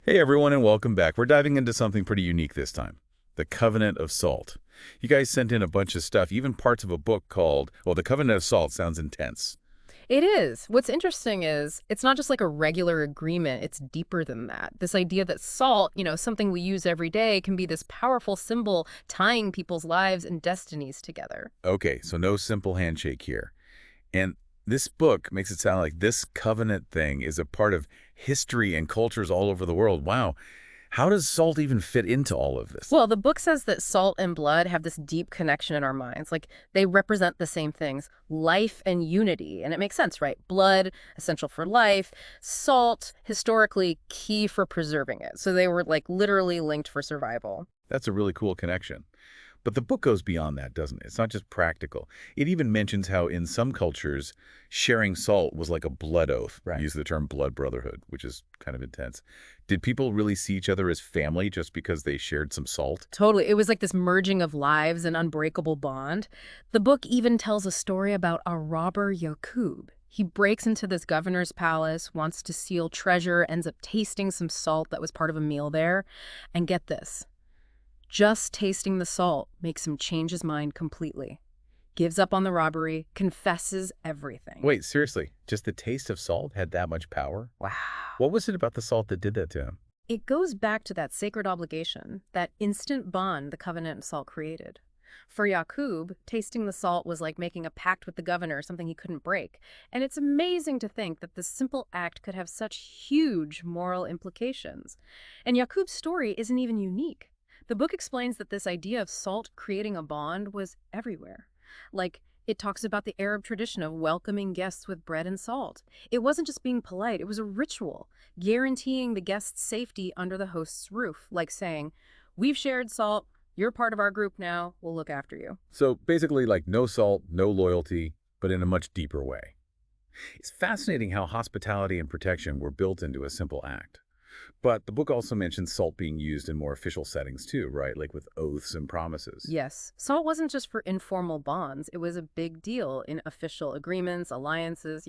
Hey everyone, and welcome back. We're diving into something pretty unique this time, the Covenant of Salt. You guys sent in a bunch of stuff, even parts of a book called, well, the Covenant of Salt sounds intense. It is. What's interesting is it's not just like a regular agreement, it's deeper than that. This idea that salt, something we use every day, can be this powerful symbol tying people's lives and destinies together. Okay, so no simple handshake here. And this book makes it sound like this covenant thing is a part of history and cultures all over the world. Wow. How does salt even fit into all of this? Well, the book says that salt and blood have this deep connection in our minds. Like they represent the same things, life and unity. And it makes sense, right? Blood, essential for life. Salt, historically key for preserving it. So they were like literally linked for survival. That's a really cool connection. But the book goes beyond that, doesn't it? It's not just practical. It even mentions how in some cultures, sharing salt was like a blood oath. Right. Use the term blood brotherhood, which is kind of intense. Did people really see each other as family just because they shared some salt? Totally. It was like this merging of lives, an unbreakable bond. The book even tells a story about a robber Yakub. He breaks into this governor's palace, wants to steal treasure, ends up tasting some salt that was part of a meal there. And get this, just tasting the salt makes him change his mind completely. Gives up on the robbery, confesses everything. Wait, seriously, just the taste of salt had that much power? Wow. What was it about the salt that did that to him? It goes back to that sacred obligation, that instant bond the covenant of salt created. For Yaqub, tasting the salt was like making a pact with the governor, something he couldn't break. And it's amazing to think that this simple act could have such huge moral implications. And Yaqub's story isn't even unique. The book explains that this idea of salt creating a bond was everywhere. Like, it talks about the Arab tradition of welcoming guests with bread and salt. It wasn't just being polite, it was a ritual, guaranteeing the guest's safety under the host's roof, like saying, "We've shared salt, you're part of our group now, we'll look after you." So basically like no salt, no loyalty, but in a much deeper way. It's fascinating how hospitality and protection were built into a simple act. But the book also mentions salt being used in more official settings too, right? Like with oaths and promises. Yes, salt wasn't just for informal bonds, it was a big deal in official agreements, alliances.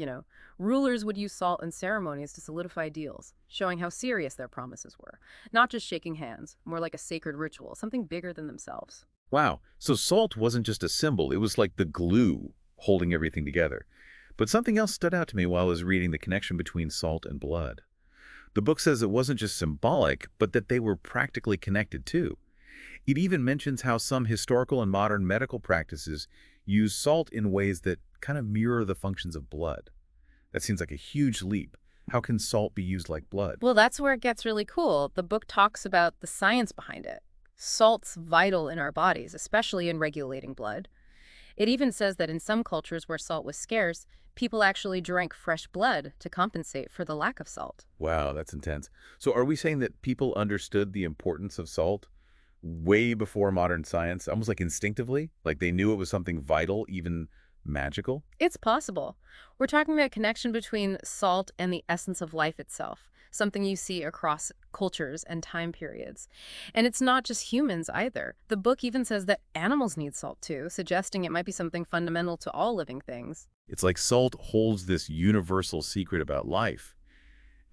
Rulers would use salt in ceremonies to solidify deals, showing how serious their promises were. Not just shaking hands, more like a sacred ritual, something bigger than themselves. Wow. So salt wasn't just a symbol. It was like the glue holding everything together. But something else stood out to me while I was reading the connection between salt and blood. The book says it wasn't just symbolic, but that they were practically connected too. It even mentions how some historical and modern medical practices use salt in ways that kind of mirror the functions of blood. That seems like a huge leap. How can salt be used like blood? Well, that's where it gets really cool. The book talks about the science behind it. Salt's vital in our bodies, especially in regulating blood. It even says that in some cultures where salt was scarce, people actually drank fresh blood to compensate for the lack of salt. Wow, that's intense. So are we saying that people understood the importance of salt way before modern science, almost like instinctively? Like they knew it was something vital, even magical? It's possible. We're talking about a connection between salt and the essence of life itself, something you see across cultures and time periods. And it's not just humans either. The book even says that animals need salt too, suggesting it might be something fundamental to all living things. It's like salt holds this universal secret about life,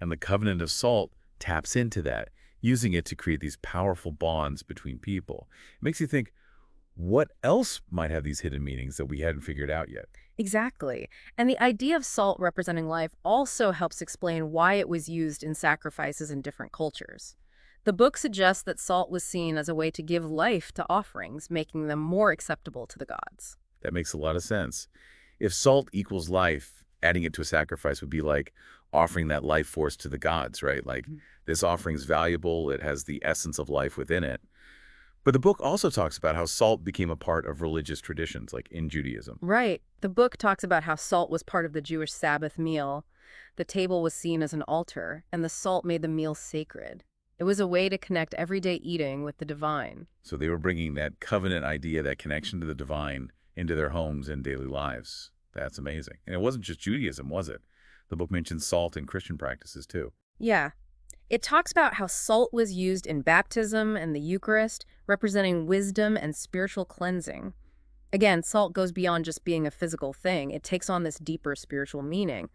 and the covenant of salt taps into that, using it to create these powerful bonds between people. It makes you think, what else might have these hidden meanings that we hadn't figured out yet? Exactly. And the idea of salt representing life also helps explain why it was used in sacrifices in different cultures. The book suggests that salt was seen as a way to give life to offerings, making them more acceptable to the gods. That makes a lot of sense. If salt equals life, adding it to a sacrifice would be like offering that life force to the gods, right? Like this offering is valuable, it has the essence of life within it. But the book also talks about how salt became a part of religious traditions, like in Judaism. Right. The book talks about how salt was part of the Jewish Sabbath meal. The table was seen as an altar, and the salt made the meal sacred. It was a way to connect everyday eating with the divine. So they were bringing that covenant idea, that connection to the divine, into their homes and daily lives. That's amazing. And it wasn't just Judaism, was it? The book mentions salt in Christian practices, too. Yeah. It talks about how salt was used in baptism and the Eucharist, representing wisdom and spiritual cleansing. Again, salt goes beyond just being a physical thing. It takes on this deeper spiritual meaning.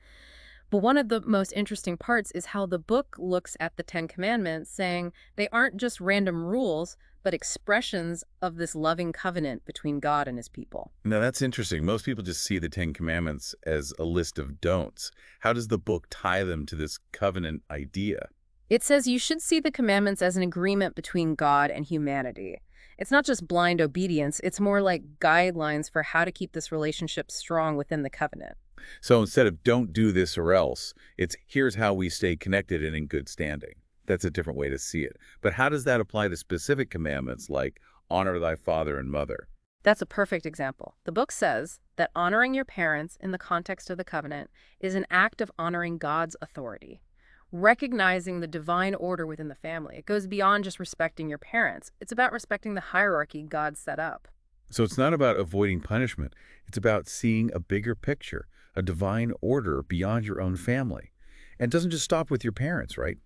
But one of the most interesting parts is how the book looks at the Ten Commandments, saying they aren't just random rules, but expressions of this loving covenant between God and his people. Now, that's interesting. Most people just see the Ten Commandments as a list of don'ts. How does the book tie them to this covenant idea? It says you should see the commandments as an agreement between God and humanity. It's not just blind obedience, it's more like guidelines for how to keep this relationship strong within the covenant. So instead of don't do this or else, it's here's how we stay connected and in good standing. That's a different way to see it. But how does that apply to specific commandments like honor thy father and mother? That's a perfect example. The book says that honoring your parents in the context of the covenant is an act of honoring God's authority, recognizing the divine order within the family. It goes beyond just respecting your parents. It's about respecting the hierarchy God set up. So it's not about avoiding punishment. It's about seeing a bigger picture, a divine order beyond your own family. And it doesn't just stop with your parents, right?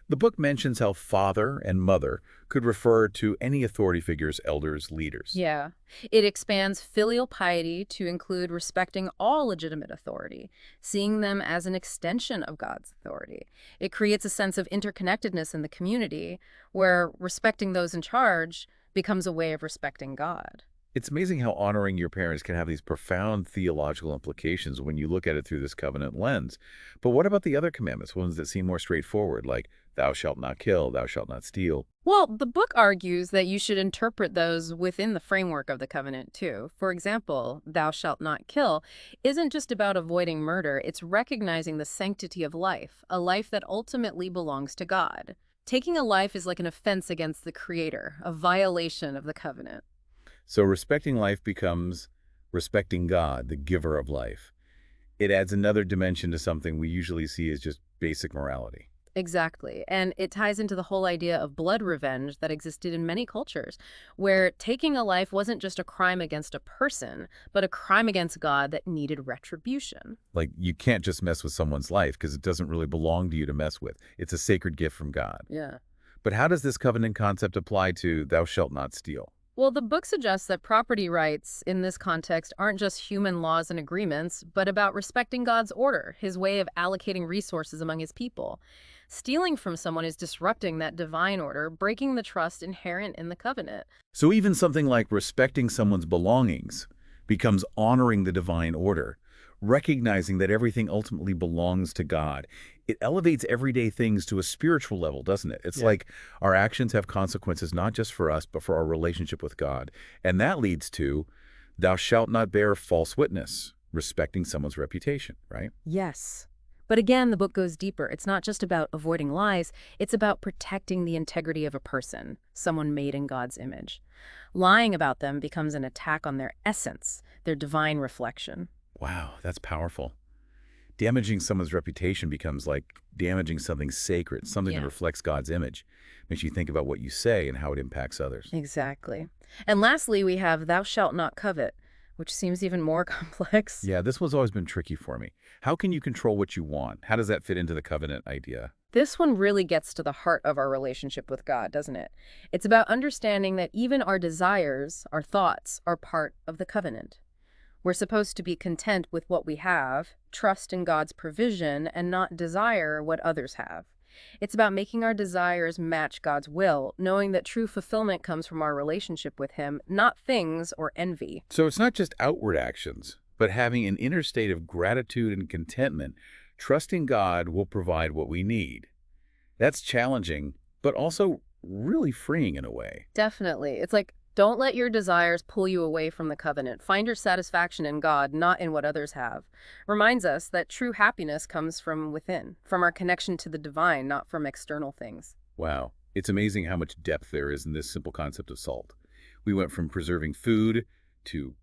The book mentions how father and mother could refer to any authority figures, elders, leaders. Yeah. It expands filial piety to include respecting all legitimate authority, seeing them as an extension of God's authority. It creates a sense of interconnectedness in the community where respecting those in charge becomes a way of respecting God. It's amazing how honoring your parents can have these profound theological implications when you look at it through this covenant lens. But what about the other commandments, ones that seem more straightforward, like thou shalt not kill, thou shalt not steal? Well, the book argues that you should interpret those within the framework of the covenant, too. For example, thou shalt not kill isn't just about avoiding murder, it's recognizing the sanctity of life, a life that ultimately belongs to God. Taking a life is like an offense against the Creator, a violation of the covenant. So respecting life becomes respecting God, the giver of life. It adds another dimension to something we usually see as just basic morality. Exactly. And it ties into the whole idea of blood revenge that existed in many cultures, where taking a life wasn't just a crime against a person, but a crime against God that needed retribution. Like, you can't just mess with someone's life because it doesn't really belong to you to mess with. It's a sacred gift from God. Yeah. But how does this covenant concept apply to thou shalt not steal? Well, the book suggests that property rights in this context aren't just human laws and agreements, but about respecting God's order, his way of allocating resources among his people. Stealing from someone is disrupting that divine order, breaking the trust inherent in the covenant. So even something like respecting someone's belongings becomes honoring the divine order, recognizing that everything ultimately belongs to God. It elevates everyday things to a spiritual level, doesn't it? It's like our actions have consequences not just for us, but for our relationship with God. And that leads to, thou shalt not bear false witness, respecting someone's reputation, right? Yes. But again, the book goes deeper. It's not just about avoiding lies, it's about protecting the integrity of a person, someone made in God's image. Lying about them becomes an attack on their essence, their divine reflection. Wow, that's powerful. Damaging someone's reputation becomes like damaging something sacred, something that Yeah. reflects God's image. Makes you think about what you say and how it impacts others. Exactly. And lastly, we have thou shalt not covet, which seems even more complex. Yeah, this one's always been tricky for me. How can you control what you want? How does that fit into the covenant idea? This one really gets to the heart of our relationship with God, doesn't it? It's about understanding that even our desires, our thoughts, are part of the covenant. We're supposed to be content with what we have, trust in God's provision, and not desire what others have. It's about making our desires match God's will, knowing that true fulfillment comes from our relationship with Him, not things or envy. So it's not just outward actions, but having an inner state of gratitude and contentment, trusting God will provide what we need. That's challenging, but also really freeing in a way. Definitely. It's like, don't let your desires pull you away from the covenant. Find your satisfaction in God, not in what others have. Reminds us that true happiness comes from within, from our connection to the divine, not from external things. Wow, it's amazing how much depth there is in this simple concept of salt. We went from preserving food to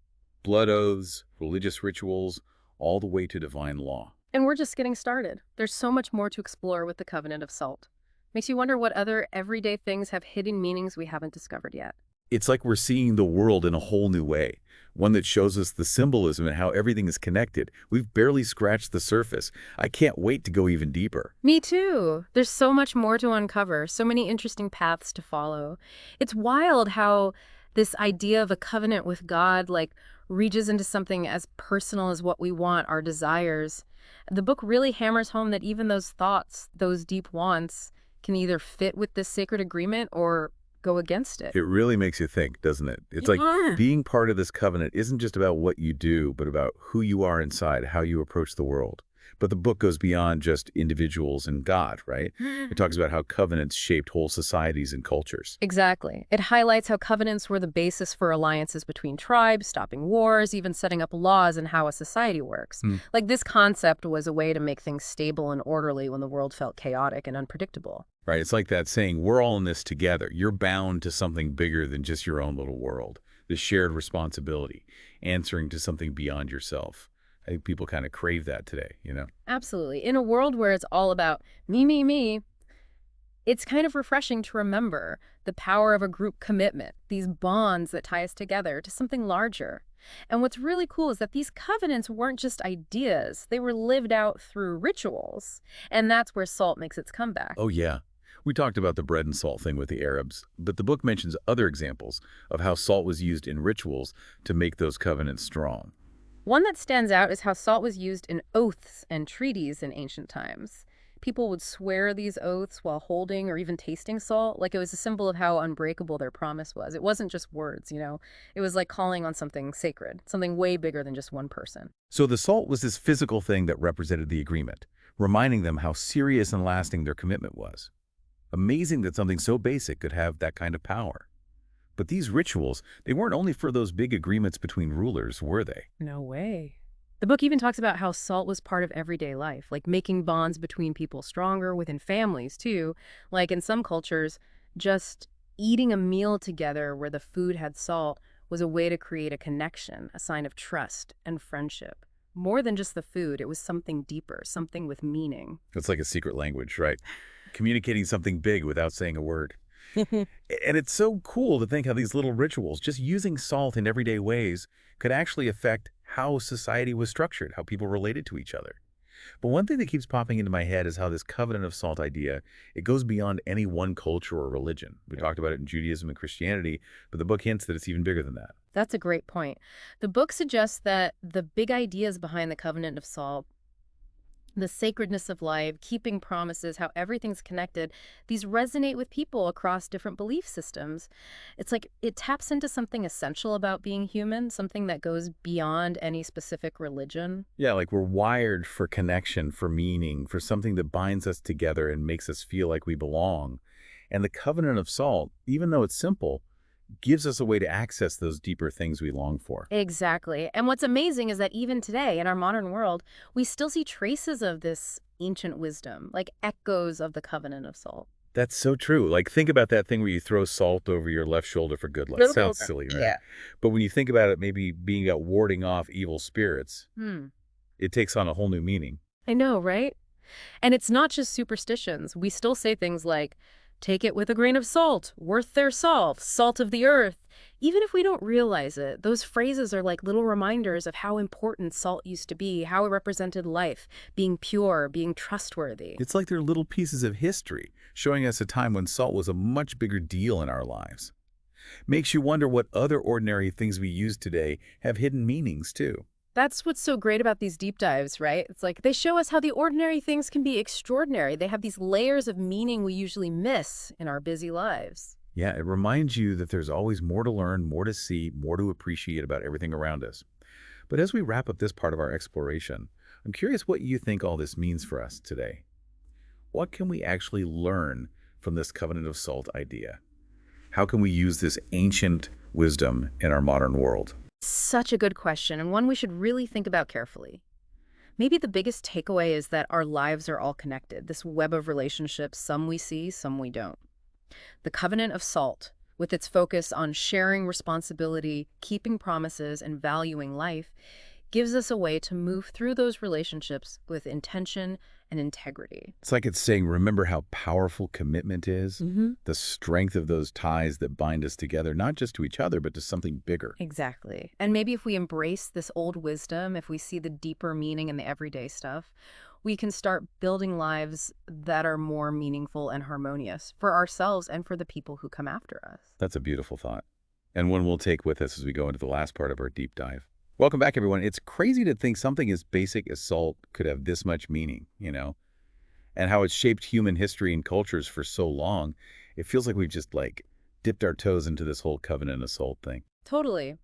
blood oaths, religious rituals, all the way to divine law. And we're just getting started. There's so much more to explore with the covenant of salt. Makes you wonder what other everyday things have hidden meanings we haven't discovered yet. It's like we're seeing the world in a whole new way, one that shows us the symbolism and how everything is connected. We've barely scratched the surface. I can't wait to go even deeper. Me too. There's so much more to uncover, so many interesting paths to follow. It's wild how this idea of a covenant with God, like, reaches into something as personal as what we want, our desires. The book really hammers home that even those thoughts, those deep wants, can either fit with this sacred agreement or go against it. It really makes you think, doesn't it? It's like Yeah. being part of this covenant isn't just about what you do, but about who you are inside, how you approach the world. But the book goes beyond just individuals and God, right? It talks about how covenants shaped whole societies and cultures. Exactly. It highlights how covenants were the basis for alliances between tribes, stopping wars, even setting up laws and how a society works. Hmm. Like this concept was a way to make things stable and orderly when the world felt chaotic and unpredictable. Right? It's like that saying, we're all in this together. You're bound to something bigger than just your own little world. The shared responsibility, answering to something beyond yourself. I think people kind of crave that today, you know? Absolutely. In a world where it's all about me, it's kind of refreshing to remember the power of a group commitment, these bonds that tie us together to something larger. And what's really cool is that these covenants weren't just ideas, they were lived out through rituals. And that's where salt makes its comeback. Oh, yeah. We talked about the bread and salt thing with the Arabs, but the book mentions other examples of how salt was used in rituals to make those covenants strong. One that stands out is how salt was used in oaths and treaties in ancient times. People would swear these oaths while holding or even tasting salt, like it was a symbol of how unbreakable their promise was. It wasn't just words, you know? It was like calling on something sacred, something way bigger than just one person. So the salt was this physical thing that represented the agreement, reminding them how serious and lasting their commitment was. Amazing that something so basic could have that kind of power. But these rituals, they weren't only for those big agreements between rulers, were they? No way. The book even talks about how salt was part of everyday life, like making bonds between people stronger within families, too. Like in some cultures, just eating a meal together where the food had salt was a way to create a connection, a sign of trust and friendship. More than just the food, it was something deeper, something with meaning. It's like a secret language, right? Communicating something big without saying a word. And it's so cool to think how these little rituals, just using salt in everyday ways, could actually affect how society was structured, how people related to each other. But one thing that keeps popping into my head is how this covenant of salt idea, it goes beyond any one culture or religion. We talked about it in Judaism and Christianity, but the book hints that it's even bigger than that. That's a great point. The book suggests that the big ideas behind the covenant of salt, the sacredness of life, keeping promises, how everything's connected, these resonate with people across different belief systems. It's like it taps into something essential about being human, something that goes beyond any specific religion. Yeah, like we're wired for connection, for meaning, for something that binds us together and makes us feel like we belong. And the covenant of salt, even though it's simple, gives us a way to access those deeper things we long for. Exactly. And what's amazing is that even today, in our modern world, we still see traces of this ancient wisdom, like echoes of the covenant of salt. That's so true. Like, think about that thing where you throw salt over your left shoulder for good luck. Little Sounds bit. silly, right? Yeah. But when you think about it, maybe being about warding off evil spirits, Hmm. it takes on a whole new meaning. I know, right? And it's not just superstitions. We still say things like, take it with a grain of salt, worth their salt, salt of the earth. Even if we don't realize it, those phrases are like little reminders of how important salt used to be, how it represented life, being pure, being trustworthy. It's like they're little pieces of history, showing us a time when salt was a much bigger deal in our lives. Makes you wonder what other ordinary things we use today have hidden meanings, too. That's what's so great about these deep dives, right? It's like they show us how the ordinary things can be extraordinary. They have these layers of meaning we usually miss in our busy lives. Yeah, it reminds you that there's always more to learn, more to see, more to appreciate about everything around us. But as we wrap up this part of our exploration, I'm curious what you think all this means for us today. What can we actually learn from this covenant of salt idea? How can we use this ancient wisdom in our modern world? Such a good question, and one we should really think about carefully. Maybe the biggest takeaway is that our lives are all connected, this web of relationships, some we see, some we don't. The covenant of salt, with its focus on sharing responsibility, keeping promises, and valuing life, gives us a way to move through those relationships with intention and integrity. It's like it's saying, remember how powerful commitment is, the strength of those ties that bind us together, not just to each other, but to something bigger. Exactly. And maybe if we embrace this old wisdom, if we see the deeper meaning in the everyday stuff, we can start building lives that are more meaningful and harmonious for ourselves and for the people who come after us. That's a beautiful thought, and one we'll take with us as we go into the last part of our deep dive. Welcome back, everyone. It's crazy to think something as basic as salt could have this much meaning, and how it's shaped human history and cultures for so long. It feels like we've just, dipped our toes into this whole covenant of salt thing. Totally.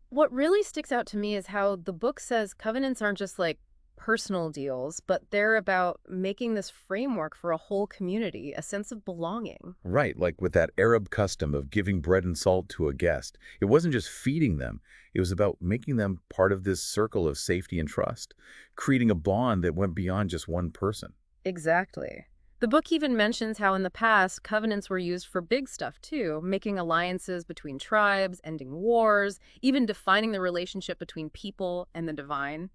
What really sticks out to me is how the book says covenants aren't just like personal deals, but they're about making this framework for a whole community, a sense of belonging. Right, like with that Arab custom of giving bread and salt to a guest. It wasn't just feeding them. It was about making them part of this circle of safety and trust, creating a bond that went beyond just one person. Exactly. The book even mentions how in the past, covenants were used for big stuff too, making alliances between tribes, ending wars, even defining the relationship between people and the divine.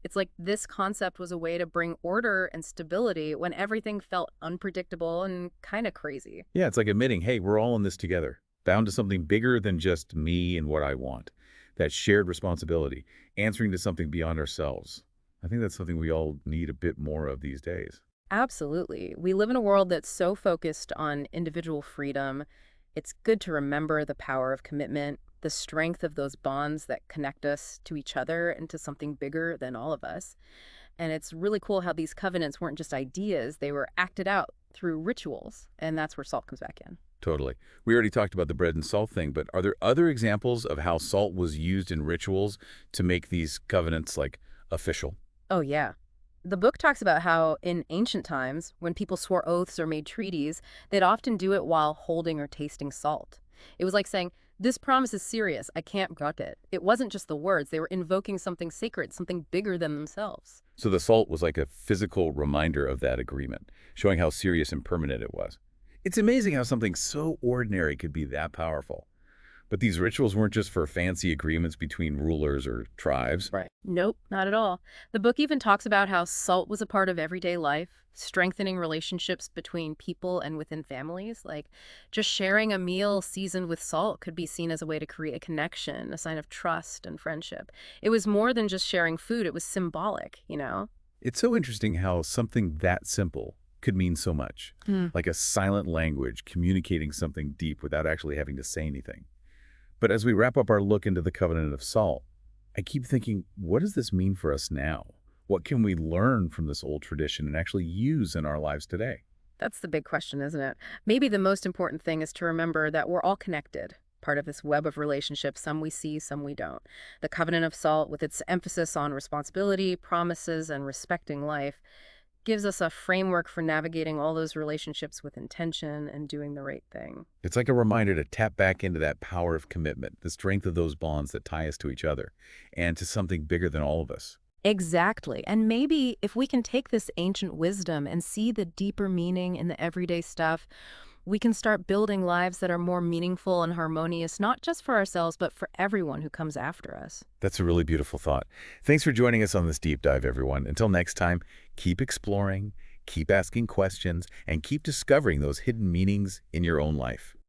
It's like this concept was a way to bring order and stability when everything felt unpredictable and kind of crazy. Yeah, it's like admitting, hey, we're all in this together, bound to something bigger than just me and what I want. That shared responsibility, answering to something beyond ourselves. I think that's something we all need a bit more of these days. Absolutely. We live in a world that's so focused on individual freedom. It's good to remember the power of commitment, the strength of those bonds that connect us to each other and to something bigger than all of us. And it's really cool how these covenants weren't just ideas, they were acted out through rituals. And that's where salt comes back in. Totally. We already talked about the bread and salt thing, but are there other examples of how salt was used in rituals to make these covenants, official? Oh, yeah. The book talks about how in ancient times, when people swore oaths or made treaties, they'd often do it while holding or tasting salt. It was like saying, this promise is serious, I can't gut it. It wasn't just the words, they were invoking something sacred, something bigger than themselves. So the salt was like a physical reminder of that agreement, showing how serious and permanent it was. It's amazing how something so ordinary could be that powerful. But these rituals weren't just for fancy agreements between rulers or tribes. Right. Nope, not at all. The book even talks about how salt was a part of everyday life, strengthening relationships between people and within families. Like just sharing a meal seasoned with salt could be seen as a way to create a connection, a sign of trust and friendship. It was more than just sharing food, it was symbolic. It's so interesting how something that simple could mean so much, Hmm. like a silent language communicating something deep without actually having to say anything. But as we wrap up our look into the covenant of salt, I keep thinking, what does this mean for us now? What can we learn from this old tradition and actually use in our lives today? That's the big question, isn't it? Maybe the most important thing is to remember that we're all connected, part of this web of relationships, some we see, some we don't. The covenant of salt, with its emphasis on responsibility, promises, and respecting life, gives us a framework for navigating all those relationships with intention and doing the right thing. It's like a reminder to tap back into that power of commitment, the strength of those bonds that tie us to each other, and to something bigger than all of us. Exactly. And maybe if we can take this ancient wisdom and see the deeper meaning in the everyday stuff, we can start building lives that are more meaningful and harmonious, not just for ourselves, but for everyone who comes after us. That's a really beautiful thought. Thanks for joining us on this deep dive, everyone. Until next time, keep exploring, keep asking questions, and keep discovering those hidden meanings in your own life.